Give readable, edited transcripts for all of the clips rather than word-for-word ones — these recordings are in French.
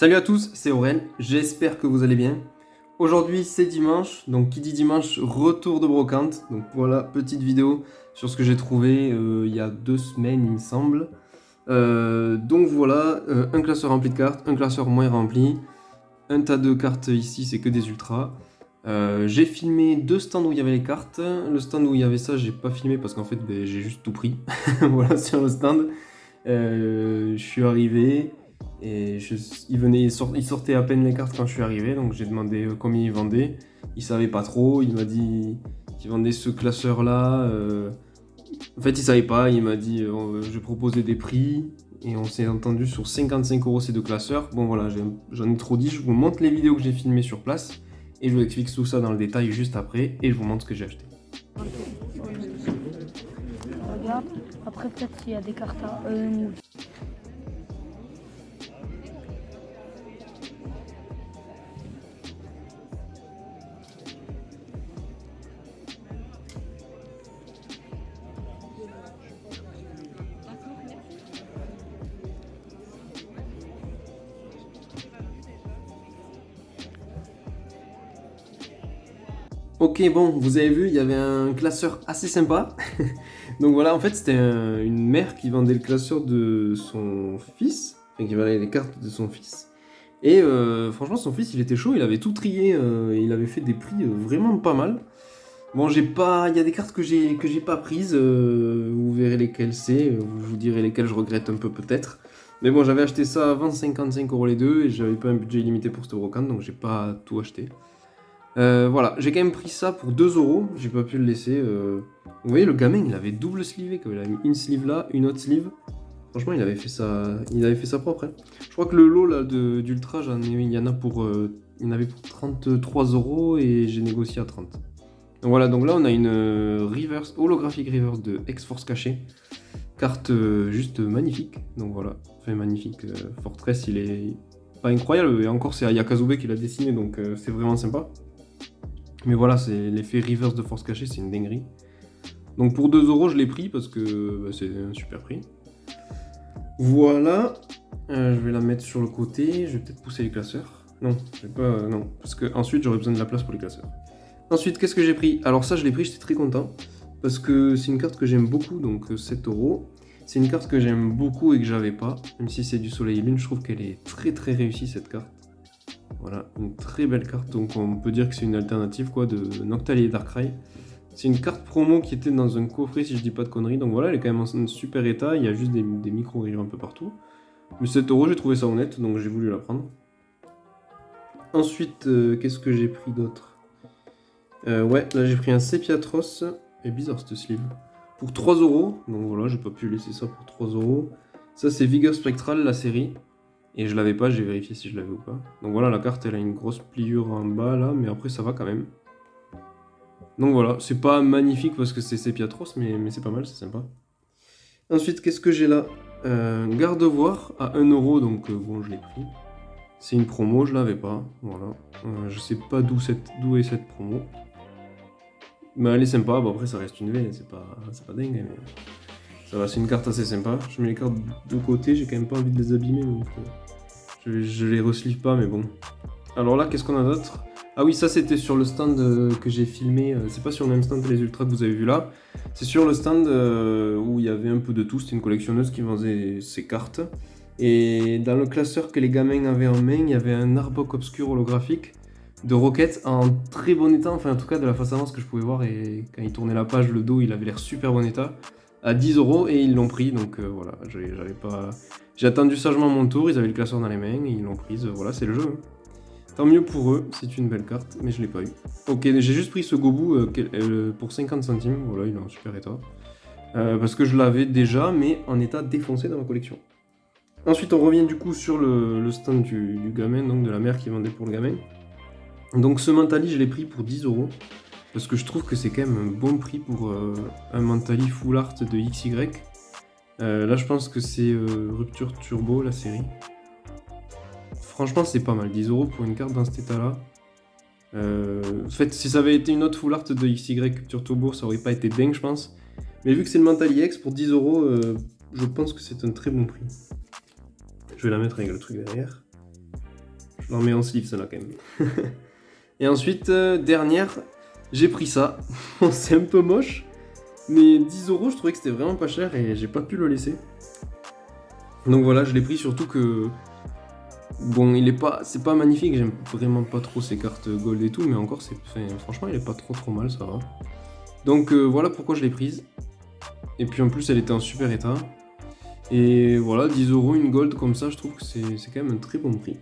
Salut à tous, c'est Aurel, j'espère que vous allez bien. Aujourd'hui c'est dimanche, donc qui dit dimanche, retour de brocante. Donc voilà, petite vidéo sur ce que j'ai trouvé il y a 2 semaines il me semble. Donc voilà, un classeur rempli de cartes, un classeur moins rempli, un tas de cartes ici c'est que des ultras. J'ai filmé 2 stands où il y avait les cartes, le stand où il y avait ça j'ai pas filmé parce qu'en fait j'ai juste tout pris. Voilà sur le stand. Je suis arrivé et il sortait à peine les cartes quand je suis arrivé, donc j'ai demandé combien il vendait. Il savait pas trop, il m'a dit qu'il vendait ce classeur-là. En fait, il savait pas, il m'a dit je proposais des prix et on s'est entendu sur 55 € ces deux classeurs. Bon voilà, j'en ai trop dit, je vous montre les vidéos que j'ai filmées sur place et je vous explique tout ça dans le détail juste après et je vous montre ce que j'ai acheté. Regarde, après peut-être s'il y a des cartes à Ok, bon, vous avez vu, il y avait un classeur assez sympa. Donc voilà, en fait, c'était une mère qui vendait le classeur de son fils, enfin qui vendait les cartes de son fils. Et franchement, son fils, il était chaud, il avait tout trié, et il avait fait des prix vraiment pas mal. Bon, il y a des cartes que j'ai pas prises, vous verrez lesquelles c'est, je vous dirai lesquelles je regrette un peu peut-être. Mais bon, j'avais acheté ça avant 55 € les deux, et j'avais pas un budget illimité pour cette brocante, donc j'ai pas tout acheté. Voilà, j'ai quand même pris ça pour 2 €, j'ai pas pu le laisser. Vous voyez, le gamin, il avait double sleevé, il avait mis une sleeve là, une autre sleeve. Franchement, il avait fait ça propre. Hein. Je crois que le lot là d'Ultra, il y en a il y en avait pour 33 € et j'ai négocié à 30. Donc voilà, donc là on a une reverse, holographic reverse de X-Force caché. Carte juste magnifique. Donc voilà, enfin magnifique. Fortress, il est pas incroyable, et encore c'est Ayakazube qui l'a dessiné, donc c'est vraiment sympa. Mais voilà, c'est l'effet reverse de force cachée, c'est une dinguerie. Donc pour 2 € je l'ai pris parce que c'est un super prix. Voilà, je vais la mettre sur le côté, je vais peut-être pousser les classeurs. Non, je vais pas, non, parce que ensuite j'aurai besoin de la place pour les classeurs. Ensuite, qu'est-ce que j'ai pris? Alors ça, je l'ai pris, j'étais très content, parce que c'est une carte que j'aime beaucoup, donc 7 €. C'est une carte que j'aime beaucoup et que j'avais pas, même si c'est du soleil et lune, je trouve qu'elle est très très réussie cette carte. Voilà, une très belle carte, donc on peut dire que c'est une alternative quoi, de Noctali et Darkrai. C'est une carte promo qui était dans un coffret si je dis pas de conneries, donc voilà, elle est quand même en super état, il y a juste des micro-rayures un peu partout. Mais 7 € j'ai trouvé ça honnête, donc j'ai voulu la prendre. Ensuite, qu'est-ce que j'ai pris d'autre? Ouais, là j'ai pris un Sepiatros, et bizarre cette sleeve, pour 3 €, donc voilà, j'ai pas pu laisser ça pour 3 €. Ça c'est Vigor Spectral, la série. Et je l'avais pas, j'ai vérifié si je l'avais ou pas. Donc voilà, la carte elle a une grosse pliure en bas là, mais après ça va quand même. Donc voilà, c'est pas magnifique parce que c'est Sepiatros, mais c'est pas mal, c'est sympa. Ensuite, qu'est-ce que j'ai là? Gardevoir à 1 €, donc bon, je l'ai pris. C'est une promo, je l'avais pas, voilà. Je sais pas d'où est cette promo. Mais elle est sympa, bon après ça reste une V, c'est pas dingue, mais ça va, c'est une carte assez sympa. Je mets les cartes de côté, j'ai quand même pas envie de les abîmer, donc je les reslive pas, mais bon. Alors là, qu'est-ce qu'on a d'autre? Ah oui, ça c'était sur le stand que j'ai filmé, c'est pas sur le même stand que les ultras que vous avez vu là. C'est sur le stand où il y avait un peu de tout, c'était une collectionneuse qui vendait ses cartes. Et dans le classeur que les gamins avaient en main, il y avait un Arbok obscur holographique de Rocket en très bon état, enfin en tout cas de la face avant ce que je pouvais voir, et quand il tournait la page, le dos il avait l'air super bon état, à 10 € et ils l'ont pris, donc voilà, j'avais pas... J'ai attendu sagement mon tour, ils avaient le classeur dans les mains et ils l'ont prise, voilà c'est le jeu. Hein. Tant mieux pour eux, c'est une belle carte, mais je l'ai pas eu. Ok, j'ai juste pris ce Gobu pour 50 centimes, voilà il est en super état. Parce que je l'avais déjà, mais en état défoncé dans ma collection. Ensuite, on revient du coup sur le stand du gamin, donc de la mère qui vendait pour le gamin. Donc ce Mentali, je l'ai pris pour 10 €, parce que je trouve que c'est quand même un bon prix pour un Mentali full art de XY. Là, je pense que c'est Rupture Turbo, la série. Franchement, c'est pas mal, 10 € pour une carte dans cet état-là. En fait, si ça avait été une autre full art de XY Rupture Turbo, ça aurait pas été dingue, je pense. Mais vu que c'est le Mentali X, pour 10 €, je pense que c'est un très bon prix. Je vais la mettre avec le truc derrière. Je l'en mets en sleeve, celle-là, quand même. Et ensuite, dernière, j'ai pris ça. Bon, c'est un peu moche, mais 10€, je trouvais que c'était vraiment pas cher et j'ai pas pu le laisser. Donc voilà, je l'ai pris, surtout que... Bon, c'est pas magnifique, j'aime vraiment pas trop ces cartes gold et tout, mais encore, franchement, il est pas trop mal, ça va. Donc voilà pourquoi je l'ai prise. Et puis en plus, elle était en super état. Et voilà, 10€, une gold comme ça, je trouve que c'est quand même un très bon prix.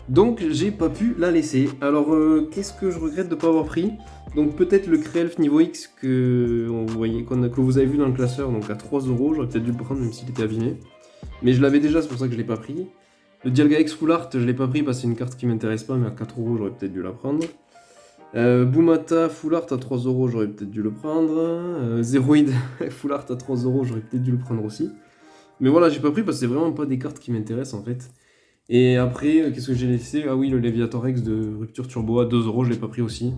Donc j'ai pas pu la laisser. Alors qu'est-ce que je regrette de pas avoir pris? Donc peut-être le Créelf niveau X que vous avez vu dans le classeur, donc à 3€, j'aurais peut-être dû le prendre même s'il était abîmé. Mais je l'avais déjà, c'est pour ça que je l'ai pas pris. Le Dialga X Full Art, je l'ai pas pris parce que c'est une carte qui m'intéresse pas, mais à 4€, j'aurais peut-être dû la prendre. Boomata Full Art à 3€, j'aurais peut-être dû le prendre. Zeroid Full Art à 3€, j'aurais peut-être dû le prendre aussi. Mais voilà, j'ai pas pris parce que c'est vraiment pas des cartes qui m'intéressent en fait. Et après, qu'est-ce que j'ai laissé? Ah oui, le Léviator X de Rupture Turbo à 2€, je l'ai pas pris aussi.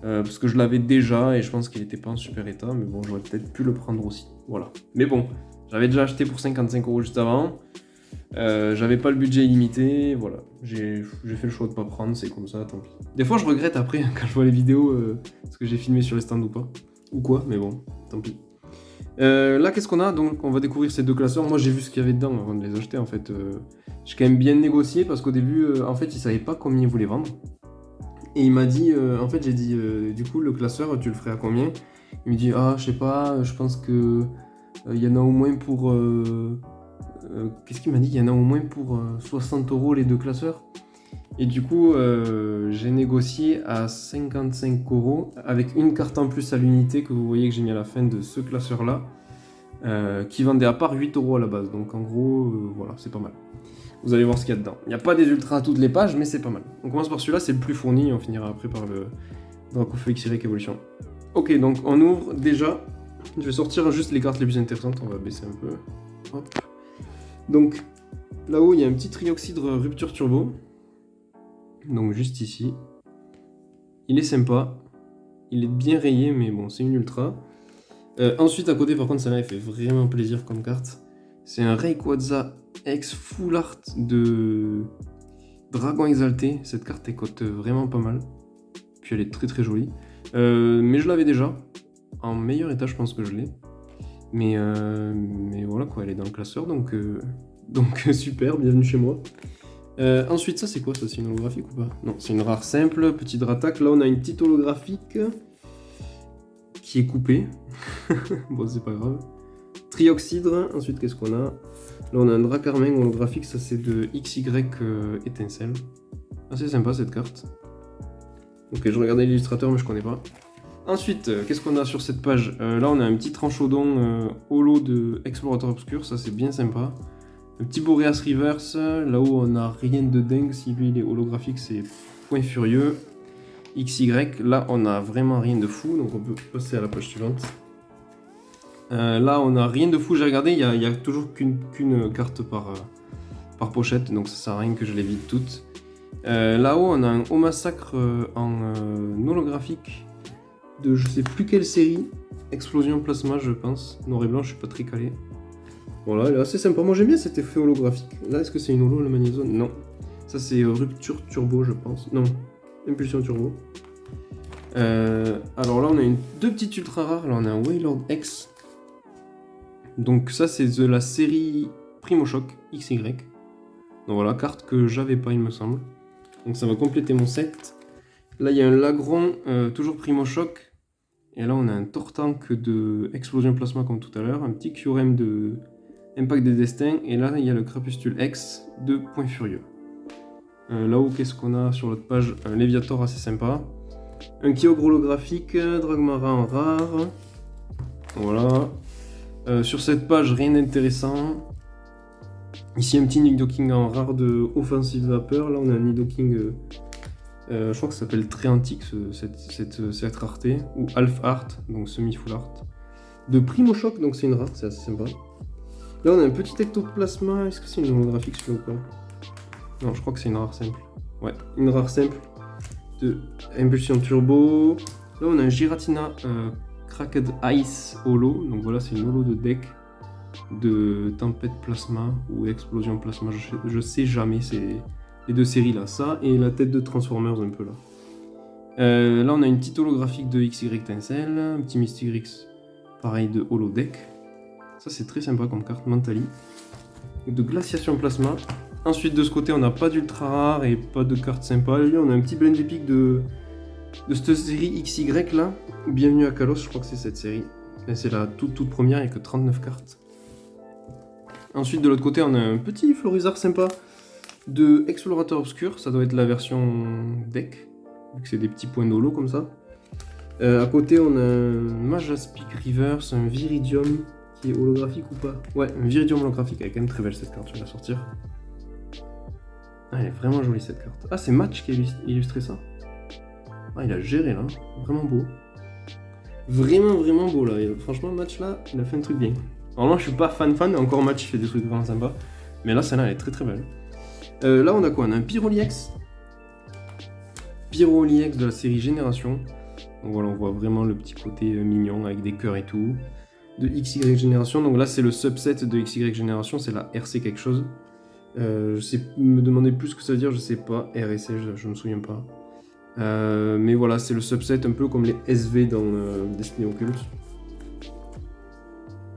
Parce que je l'avais déjà et je pense qu'il était pas en super état, mais bon, j'aurais peut-être pu le prendre aussi. Voilà. Mais bon, j'avais déjà acheté pour 55€ juste avant. J'avais pas le budget illimité, voilà. J'ai fait le choix de pas prendre, c'est comme ça, tant pis. Des fois, je regrette après quand je vois les vidéos ce que j'ai filmé sur les stands ou pas. Ou quoi, mais bon, tant pis. Là, qu'est-ce qu'on a? Donc, on va découvrir ces deux classeurs. Moi, j'ai vu ce qu'il y avait dedans avant de les acheter. En fait, j'ai quand même bien négocié parce qu'au début, en fait, il savait pas combien il voulait vendre. Et il m'a dit, en fait, j'ai dit, du coup, le classeur, tu le ferais à combien? Il me dit, ah, je sais pas, je pense que il y en a au moins pour. Qu'est-ce qu'il m'a dit? Il y en a au moins pour 60€ les deux classeurs. Et du coup, j'ai négocié à 55€ avec une carte en plus à l'unité que vous voyez que j'ai mis à la fin de ce classeur-là, qui vendait à part 8€ à la base. Donc en gros, voilà, c'est pas mal. Vous allez voir ce qu'il y a dedans. Il n'y a pas des ultras à toutes les pages, mais c'est pas mal. On commence par celui-là, c'est le plus fourni, et on finira après par le Dracofeu X-Y Evolution. Ok, donc on ouvre déjà. Je vais sortir juste les cartes les plus intéressantes, on va baisser un peu. Hop. Donc là-haut, il y a un petit Trioxydre Rupture Turbo. Donc juste ici. Il est sympa. Il est bien rayé, mais bon, c'est une ultra. Ensuite, à côté, par contre, celle-là, elle fait vraiment plaisir comme carte. C'est un Rayquaza X Full Art de Dragon Exalté. Cette carte, elle cote vraiment pas mal. Puis elle est très très jolie. Mais je l'avais déjà. En meilleur état, je pense que je l'ai. Mais voilà quoi, elle est dans le classeur, donc super, bienvenue chez moi. Ensuite, ça c'est quoi? Ça c'est une holographique ou pas? Non, c'est une rare simple, petite Dratak. Là on a une petite holographique qui est coupée. Bon, c'est pas grave. Trioxydre, ensuite qu'est-ce qu'on a? Là on a un Dracarmin holographique, ça c'est de XY étincelle. Assez sympa cette carte. Ok, je regardais l'illustrateur mais je connais pas. Ensuite, qu'est-ce qu'on a sur cette page? Là on a un petit Tranchodon holo de Explorateur Obscur, ça c'est bien sympa. Un petit Boreas Reverse, là-haut on a rien de dingue, si lui il est holographique c'est Point Furieux. XY, là on a vraiment rien de fou, donc on peut passer à la page suivante. Là on a rien de fou, j'ai regardé, il y a toujours qu'une carte par pochette, donc ça sert à rien que je les vide toutes. Là-haut on a un Haut Massacre en holographique de je sais plus quelle série, Explosion Plasma je pense, noir et blanc, je suis pas très calé. Voilà, elle est assez sympa, moi j'aime bien cet effet holographique. Là est-ce que c'est une holo la magnézone? Non. Ça c'est Rupture Turbo je pense, non, Impulsion Turbo. Alors là on a deux petites ultra rares, là on a un Wailord X. Donc ça c'est de la série Primo Choc XY. Donc voilà, carte que j'avais pas il me semble. Donc ça va compléter mon set. Là il y a un Lagron, toujours Primo Choc. Et là on a un Tortank de Explosion Plasma comme tout à l'heure. Un petit Kyurem de Impact des Destins. Et là il y a le Crépuscule X de Point Furieux. Là-haut qu'est-ce qu'on a sur l'autre page? Un Léviator assez sympa. Un Kyogre holographique, Dragmara en rare. Voilà. Sur cette page, rien d'intéressant. Ici, un petit Nidoking en rare de Offensive Vapeur. Là, on a un Nidoking, je crois que ça s'appelle très antique, cette rareté. Ou Half Art, donc semi-full art. De Primo Choc, donc c'est une rare, c'est assez sympa. Là, on a un petit Ectoplasma. Est-ce que c'est une holographique celui-là ou pas? Non, je crois que c'est une rare simple. Ouais, une rare simple de Impulsion Turbo. Là, on a un Giratina Cracked Ice holo. Donc voilà, c'est une holo de deck de Tempête Plasma ou Explosion Plasma. Je sais jamais, c'est les deux séries là, ça et la tête de Transformers un peu là. Là on a une petite holographique de XY Tincelle, un petit Mystyrix pareil de holodeck. Ça c'est très sympa comme carte Mentally. De glaciation plasma. Ensuite de ce côté on n'a pas d'ultra rare et pas de carte sympa. Là on a un petit blend épique de cette série XY là. Bienvenue à Kalos, je crois que c'est cette série. C'est la toute première, il n'y a que 39 cartes. Ensuite de l'autre côté on a un petit Florizard sympa de Explorateur Obscur. Ça doit être la version deck, vu que c'est des petits points d'holo comme ça. À côté on a un Majaspic Reverse, un Viridium qui est holographique ou pas. Ouais, un Viridium holographique, elle est quand même très belle cette carte, je vais la sortir. Ah, elle est vraiment jolie cette carte. Ah, c'est Match qui a illustré ça. Ah, il a géré là, vraiment beau. Vraiment beau là, et franchement Match là, il a fait un truc bien. Normalement je suis pas fan, et encore Match il fait des trucs vraiment sympas. Mais là celle-là elle est très belle. Là on a quoi? On a un Pyroliex. Pyroliex de la série Génération. Donc voilà, on voit vraiment le petit côté mignon avec des cœurs et tout. De XY Génération, donc là c'est le subset de XY Génération, c'est la RC quelque chose. Je sais me demander plus ce que ça veut dire, je sais pas. RC, je me souviens pas. Mais voilà, c'est le subset un peu comme les SV dans Destiny Occulte.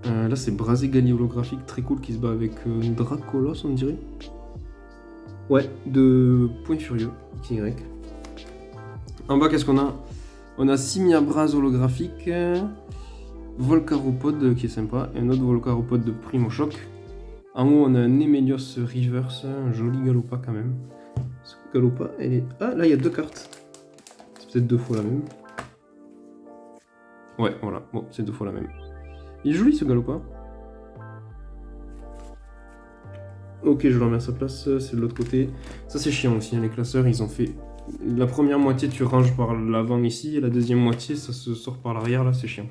Là c'est Braségali holographique, très cool, qui se bat avec Dracolos on dirait. Ouais, de Point Furieux, XY. En bas qu'est-ce qu'on a? On a Simia Braz holographique, Volcaropod qui est sympa, et un autre Volcaropod de Primo Choc. En haut on a un Emelios Reverse, un joli Galopa quand même. Ce Galopa, elle est... Ah là il y a deux cartes. C'est peut-être deux fois la même. Ouais voilà, bon c'est deux fois la même. Il est joli ce Galopa. Ok, je le remets à sa place, c'est de l'autre côté. Ça c'est chiant aussi, hein, les classeurs ils ont fait... La première moitié tu ranges par l'avant ici, et la deuxième moitié ça se sort par l'arrière, là c'est chiant.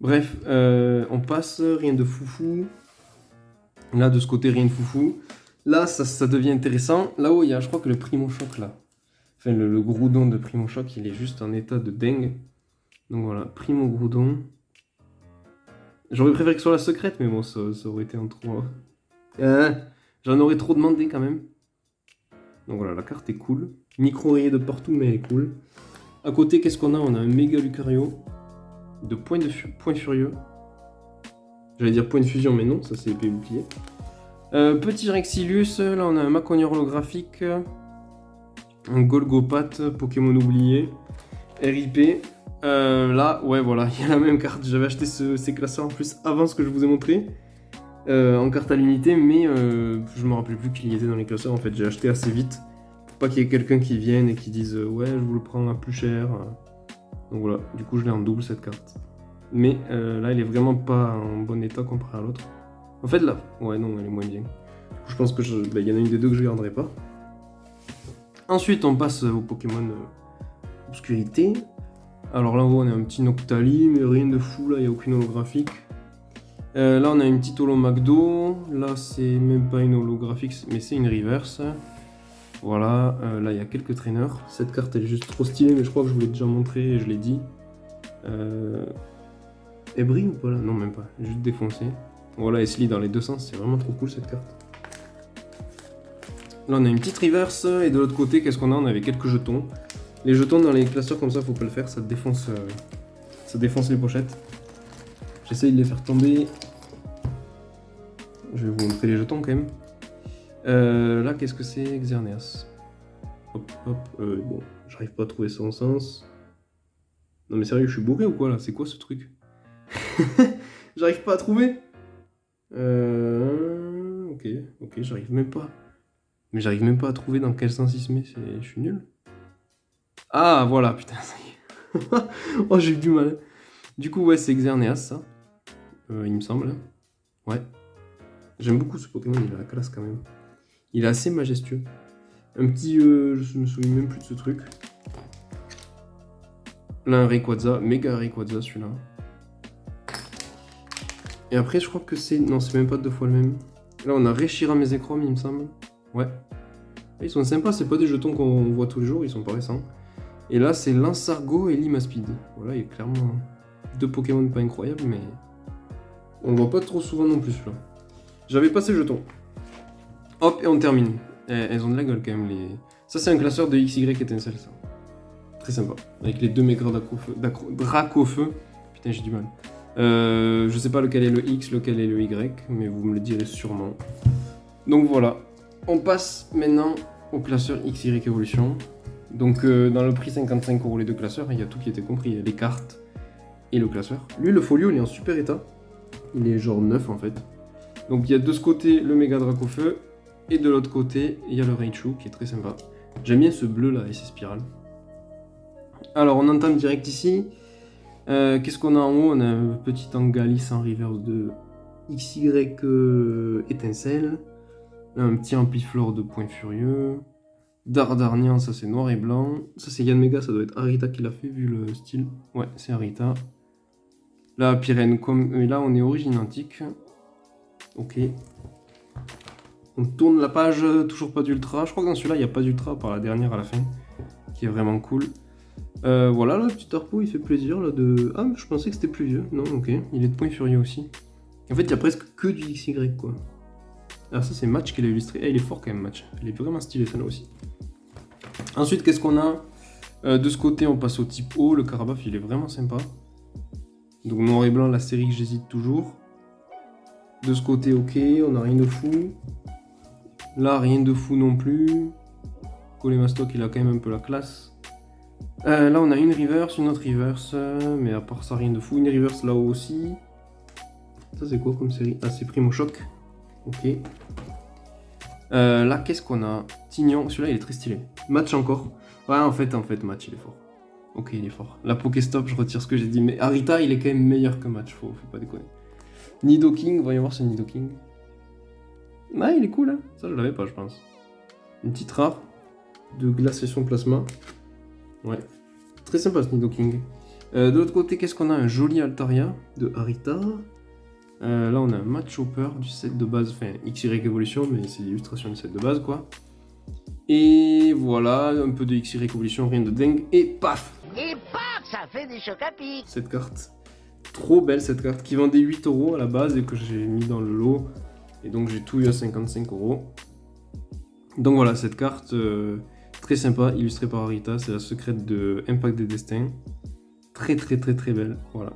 Bref, on passe, rien de foufou. Là de ce côté rien de foufou. Là ça devient intéressant. Là-haut il y a, je crois que le Primo Choc là. Enfin le Groudon de Primo Choc il est juste en état de dingue. Donc voilà, Primo Groudon. J'aurais préféré que ce soit la secrète, mais bon ça aurait été un trop... J'en aurais trop demandé quand même. Donc voilà, la carte est cool. Micro rayé de partout, mais elle est cool. À côté, qu'est-ce qu'on a? On a un méga Lucario de Point Furieux. J'allais dire Point de Fusion, mais non, ça c'est épée bouclier. Petit Rexilus, là on a un Maconier holographique. Un Golgopath, Pokémon oublié. RIP. Là, ouais, voilà, il y a la même carte. J'avais acheté ces classeurs en plus avant ce que je vous ai montré. En carte à l'unité, mais je me rappelais plus qu'il y était dans les classeurs. En fait, j'ai acheté assez vite. Pas qu'il y ait quelqu'un qui vienne et qui dise ouais, je vous le prends à plus cher. Donc voilà, du coup, je l'ai en double cette carte. Mais là, elle est vraiment pas en bon état comparé à l'autre. En fait, là, ouais, non, elle est moins bien. Du coup, je pense que y en a une des deux que je garderai pas. Ensuite, on passe au Pokémon Obscurité. Alors là, on a un petit Noctali, mais rien de fou, là, il n'y a aucune holographique. Là, on a une petite holo McDo. Là, c'est même pas une holographique, mais c'est une reverse. Voilà, là il y a quelques traîneurs. Cette carte elle est juste trop stylée, mais je crois que je vous l'ai déjà montré et je l'ai dit. Elle brille ou pas là? Non, même pas, juste défoncée. Voilà, elle se lit dans les deux sens, c'est vraiment trop cool cette carte. Là on a une petite reverse, et de l'autre côté, qu'est-ce qu'on a? On avait quelques jetons. Les jetons dans les classeurs comme ça, faut pas le faire, ça défonce les pochettes. J'essaye de les faire tomber. Je vais vous montrer les jetons quand même. Là, qu'est-ce que c'est? Xerneas. Hop, bon, j'arrive pas à trouver son sens. Non mais sérieux, je suis bourré ou quoi là? C'est quoi ce truc? J'arrive pas à trouver. Ok, j'arrive même pas. Mais j'arrive même pas à trouver dans quel sens il se met, je suis nul. Ah, voilà, putain, ça y est. Oh, j'ai eu du mal. Du coup, ouais, c'est Xerneas, ça. Il me semble. Ouais. J'aime beaucoup ce Pokémon, il a la classe quand même. Il est assez majestueux. Un petit... je me souviens même plus de ce truc. Là, un Rayquaza. Méga Rayquaza, celui-là. Et après, je crois que c'est... Non, c'est même pas deux fois le même. Là, on a Reshiram et Zekrom, il me semble. Ouais. Ils sont sympas, c'est pas des jetons qu'on voit tous les jours, ils sont pas récents. Et là, c'est Linsargo et Limaspide. Voilà, il y a clairement deux Pokémon pas incroyables, mais... On le voit pas trop souvent non plus, celui-là. J'avais pas ces jetons. Hop, et on termine. Elles ont de la gueule quand même. Ça, c'est un classeur de XY étincelle, ça. Très sympa. Avec les deux méga Dracofeu. Putain, j'ai du mal. Je sais pas lequel est le X, lequel est le Y, mais vous me le direz sûrement. Donc voilà. On passe maintenant au classeur XY Evolution. Donc dans le prix 55 € les deux classeurs, il y a tout qui était compris. Il y a les cartes et le classeur. Lui, le folio, il est en super état. Il est genre neuf en fait. Donc il y a de ce côté le méga Dracofeu. Et de l'autre côté, il y a le Raichu qui est très sympa. J'aime bien ce bleu là et ces spirales. Alors on entame direct ici. Qu'est-ce qu'on a en haut? On a un petit Angalis en reverse de XY étincelle. Là, un petit Ampliflore de Point Furieux. Dardarnian, ça c'est noir et blanc. Ça c'est Yanmega, ça doit être Arita qui l'a fait vu le style. Ouais, c'est Arita. Là, Pyrène, et là on est origine antique. Ok. On tourne la page, toujours pas d'ultra. Je crois que dans celui-là, il n'y a pas d'ultra, par la dernière à la fin, qui est vraiment cool. Voilà, le petit Harpo, il fait plaisir. Là, de... Ah, je pensais que c'était plus vieux. Non, ok. Il est de Point Furieux aussi. En fait, il y a presque que du XY, quoi. Alors ça, c'est Match qui l'a illustré. Il est fort quand même, Match. Il est vraiment stylé, ça là aussi. Ensuite, qu'est-ce qu'on a? De ce côté, on passe au type O. Le Carabaf, il est vraiment sympa. Donc noir et blanc, la série que j'hésite toujours. De ce côté, ok, on n'a rien de fou. Là, rien de fou non plus. Colemastoc, il a quand même un peu la classe. Là, on a une reverse, une autre reverse. Mais à part ça, rien de fou. Une reverse là-haut aussi. Ça, c'est quoi comme série? Ah, c'est Primo Choc. Ok. Là, qu'est-ce qu'on a? Tignon, celui-là, il est très stylé. Match encore. Ouais, en fait, Match, il est fort. Ok, il est fort. La Pokéstop, je retire ce que j'ai dit. Mais Arita, il est quand même meilleur que Match. Faut pas déconner. Nidoking, voyons voir ce Nidoking. Ah, il est cool, hein. Ça, je l'avais pas, je pense. Une petite rare de glaciation plasma. Ouais. Très sympa, ce Nidoking. De l'autre côté, qu'est-ce qu'on a? Un joli Altaria de Arita. Là, on a un Match Chopper du set de base. Enfin, XY Evolution, mais c'est l'illustration du set de base, quoi. Et voilà, un peu de XY Evolution, rien de dingue. Et paf! Et paf, ça fait des chocs à pic. Cette carte. Trop belle, cette carte, qui vendait 8 € à la base et que j'ai mis dans le lot. Et donc j'ai tout eu à 55 €. Donc voilà, cette carte très sympa, illustrée par Arita, c'est la secrète de Impact des Destins. Très belle, voilà.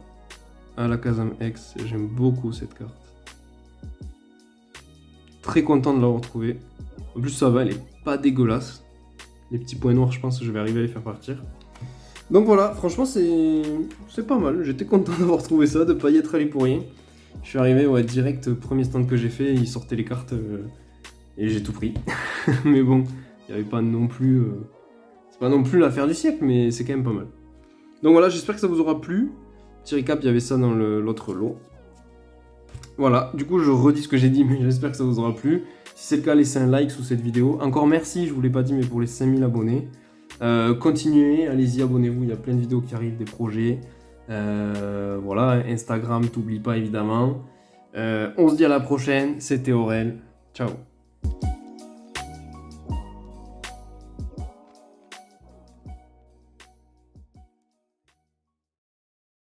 À la Kazam X, j'aime beaucoup cette carte. Très content de l'avoir trouvée. En plus ça va, elle est pas dégueulasse. Les petits points noirs, je pense que je vais arriver à les faire partir. Donc voilà, franchement c'est pas mal. J'étais content d'avoir trouvé ça, de pas y être allé pour rien. Je suis arrivé, ouais, direct, premier stand que j'ai fait, ils sortaient les cartes et j'ai tout pris. Mais bon, il n'y avait pas non plus... c'est pas non plus l'affaire du siècle, mais c'est quand même pas mal. Donc voilà, j'espère que ça vous aura plu. Petit récap, il y avait ça dans l'autre lot. Voilà, du coup je redis ce que j'ai dit, mais j'espère que ça vous aura plu. Si c'est le cas, laissez un like sous cette vidéo. Encore merci, je vous l'ai pas dit, mais pour les 5000 abonnés. Continuez, allez-y, abonnez-vous, il y a plein de vidéos qui arrivent, des projets. Voilà, Instagram, t'oublie pas évidemment. On se dit à la prochaine, c'était Aurel. Ciao.